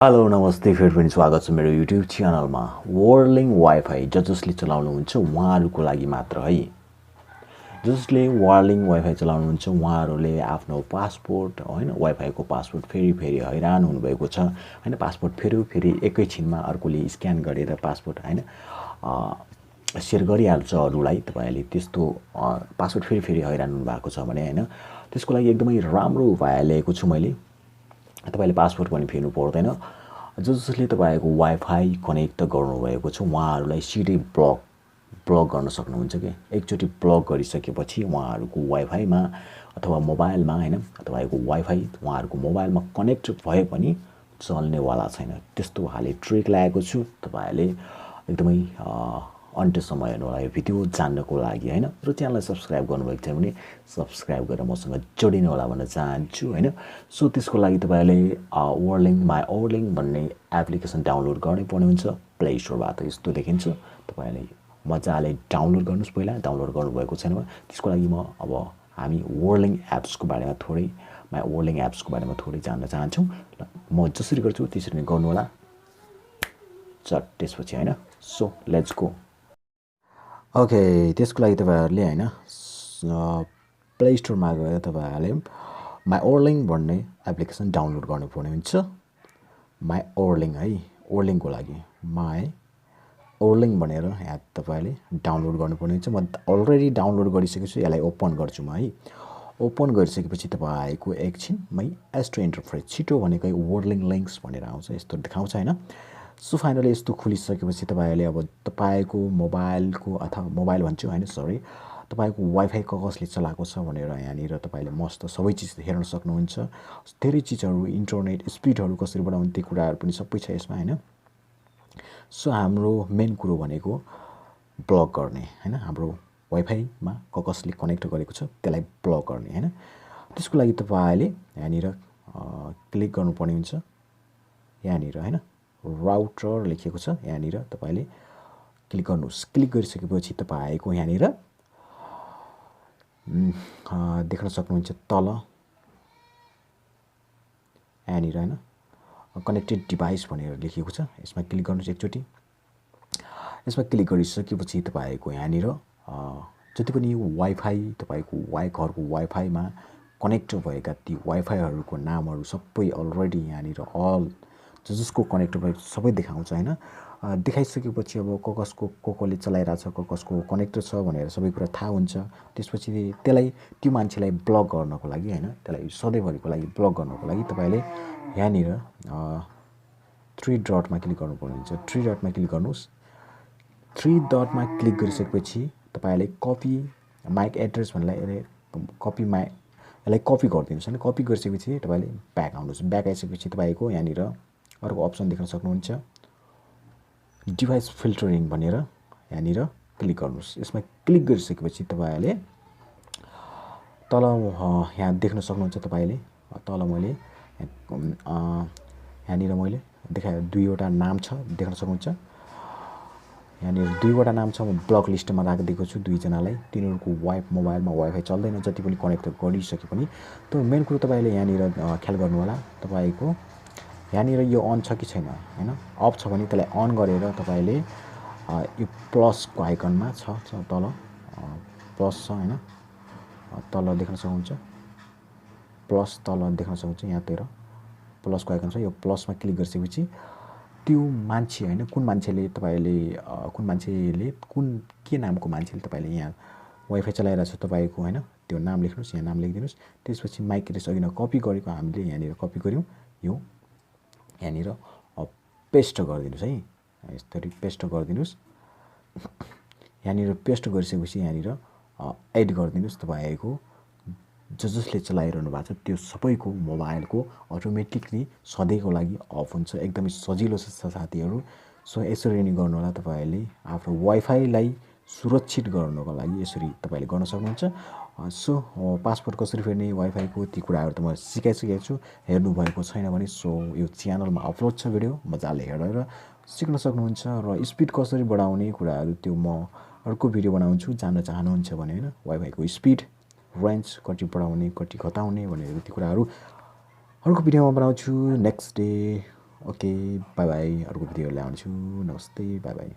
Hello नमस्ते फेरि पनि स्वागत छ मेरो युट्युब च्यानलमा वर्लिङ वाइफाई जसले चलाउनुहुन्छ उहाँहरूको लागि मात्र है जसले वर्लिङ वाइफाई चलाउनुहुन्छ उहाँहरूले आफ्नो पासपोर्ट हैन वाइफाईको पासपोर्ट फेरि हैरान हुनुभएको छ हैन पासपोर्ट फेरि एकैछिनमा अर्कोले स्क्यान गरेर पासपोर्ट हैन शेयर गरिहाल्छ अरूलाई तपाईहरुले त्यस्तो पासपोर्ट फेरि हैरान हुनुभएको छ भने हैन त्यसको लागि एकदमै राम्रो उपाय ल्याएको छु मैले तपाईले पासपोर्ट पनि फेर्नु पर्दैन जसले तपाईको वाइफाई कनेक्ट गर्नुभएको छ उहाँहरूलाई सिधै ब्लक गर्न सक्नुहुन्छ के एकचोटी ब्लक गरिसकेपछि उहाँहरूको वाइफाईमा अथवा मोबाइलमा हैन तपाईको वाइफाई उहाँहरूको मोबाइलमा कनेक्ट भए पनि चल्नेवाला छैन त्यस्तो हाले ट्रिक ल्याएको छु तपाईहरुले एकदमै अन्त्य समय हेर्नुहोला यो भिडियो जान्नको लागि हैन र च्यानललाई सब्स्क्राइब गर्नुभएको छैन भने सब्स्क्राइब गरेर मसँग जोडिनु होला भन्न चाहन्छु हैन सो त्यसको लागि तपाईहरुले वर्लिङ भन्ने एप्लिकेसन डाउनलोड गर्नै पर्ने हुन्छ प्ले स्टोरबाट यस्तो देखिन्छ तपाईहरुले मजाले डाउनलोड गर्नुस् पहिला डाउनलोड गर्नुभएको छैन भने त्यसको लागि म अब हामी वर्लिङ एप्सको बारेमा थोरै जान्न चाहन्छौं म जसरी गर्छु त्यसरी नै गर्नु होला चट त्यसपछि हैन सो लेट्स गो ओके त्यसको लागि तपाईहरुले हैन प्ले स्टोरमा गएर तपाईहरुले माई वर्लिङ भन्ने एप्लिकेसन डाउनलोड गर्नुपर्ने हुन्छ माई वर्लिङ है वर्लिङको लागि माई वर्लिङ भनेर यहाँ तपाईले डाउनलोड गर्नुपर्ने हुन्छ म अलरेडी डाउनलोड गरिसकेको छु यसलाई ओपन गर्छु म है ओपन गरिसकेपछि तपाईको एकछिनमै एस्ट्रो इन्टरफेस छिटो भनेकै वर्लिङ लिंक्स भनेर आउँछ यस्तो देखाउँछ हैन सो फाइनली यस्तो खुलिसकेपछि तपाईहरुले अब तपाईको मोबाइलको अथवा मोबाइल भन्छु हैन सरी तपाईको वाइफाई कसले चलाएको छ भनेर यहाँनिर तपाईले मस्त सबै चीज हेर्न सक्नुहुन्छ धेरै चीजहरु इन्टरनेट स्पिडहरु कसरी बढाउने ती कुराहरु पनि सबै छ यसमा हैन सो हाम्रो मेन कुरो भनेको ब्लक गर्ने हैन हाम्रो वाइफाईमा कसले कनेक्ट गरेको छ त्यसलाई ब्लक गर्ने हैन त्यसको लागि तपाईले यहाँनिर क्लिक गर्नुपर्ने हुन्छ यहाँनिर हैन राउटर लेखेको छ यहाँनिर तपाईले क्लिक गर्नुस् क्लिक गरिसकेपछि तपाईको यहाँनिर देख्न सक्नुहुन्छ तल यहाँनिर हैन कनेक्टेड डिभाइस भनेर लेखेको छ यसमा क्लिक गर्नुस् एकचोटी यसमा क्लिक गरिसकेपछि तपाईको यहाँनिर जति पनि वाइफाई तपाईको घरको वाइफाईमा कनेक्ट भएका ती वाइफाईहरुको नामहरु सबै अलरेडी यहाँनिर अल जसको कनेक्ट भएको सबै देखाउँछ हैन देखाइसकेपछि अब कसले चलाइराछ कसको कनेक्ट छ भनेर सबै कुरा थाहा हुन्छ त्यसपछि त्यसलाई त्यो मान्छेलाई ब्लक गर्नको लागि हैन त्यसलाई सधैँभरिको लागि ब्लक गर्नको लागि तपाईले यहाँनिर 3 डटमा क्लिक गर्नुपर्ने हुन्छ 3 डटमा क्लिक गर्नुस् 3 डटमा क्लिक गरिसकेपछि तपाईले कपी माइक एड्रेस भन्नेलाई कपी यसलाई कपी गरिदिनुस् हैन कपी गरिसकेपछि तपाईले ब्याक आउनुस् ब्याक आइसकेपछि तपाईको यहाँनिर अर्को अप्सन देख्न सक्नुहुन्छ डिभाइस फिल्टरिङ भनेर यहाँनिर क्लिक गर्नुस् यसमा क्लिक गरिसकेपछि तपाईले तल यहाँ देख्न सक्नुहुन्छ तपाईले तल मैले यहाँनिर मैले देखाए दुईवटा नाम छ देख्न सक्नुहुन्छ यहाँनिर दुईवटा नाम छ म ब्लक लिस्टमा राखिदिएको छु दुई जनालाई तिनीहरुको मोबाइलमा वाइफाई चल्दैन जति पनि कनेक्ट गरिसके पनि त मेन कुरो तपाईले यहाँनिर ख्याल गर्नु होला तपाईको यहाँनिर यो अन छ कि छैन हैन अफ छ भने त्यसलाई अन गरेर तपाईले यो प्लस को आइकनमा छ तल प्लस छ हैन तल देख्न सक्नुहुन्छ प्लस तल देख्न सक्नुहुन्छ यहाँ तिर प्लस को आइकन छ यो प्लसमा क्लिक गरिसकेपछि त्यो मान्छे हैन कुन मान्छेले के नामको मान्छेले तपाईले यहाँ वाइफाई चलाइरहेछ तपाईको हैन त्यो नाम लेख्नुस् यहाँ नाम लेखिदिनुस् त्यसपछि माइक एड्रेस अघि न कपी गरेको हामीले यहाँनिर कपी गर्यौं यो यहाँनिर पेस्ट गरिदिनुस् है यसरी पेस्ट गरिदिनुस् यहाँनिर पेस्ट गरिसकेपछि यहाँनिर एड गरिदिनुस् तपाईको जसले चलाइरहनु भएको छ त्यो सबैको मोबाइलको अटोमेटिकली सधैँको लागि अफ हुन्छ एकदमै सजिलो छ साथीहरु सो यसरी नै गर्नु होला तपाईहरुले आफ्नो वाइफाईलाई सुरक्षित गर्नको लागि यसरी तपाईले गर्न सक्नुहुन्छ सो पासपोर्ट कसरी फेर्ने वाइफाईको ती कुराहरु त म सिकाइसकेको छु हेर्नु भएको छैन भने सो यो च्यानलमा अपलोड छ भिडियो मजाले हेरेर सिक्न सक्नुहुन्छ र स्पिड कसरी बढाउने कुराहरु त्यो म अर्को भिडियो बनाउँछु जान्न चाहनुहुन्छ भने हैन वाइफाईको स्पिड रेन्ज कति बढाउने कति घटाउने भनेर ती कुराहरु अर्को भिडियोमा बनाउँछु next day okay by by, अर्को भिडियो ल्याउँछु। नमस्ते, बाई बाई।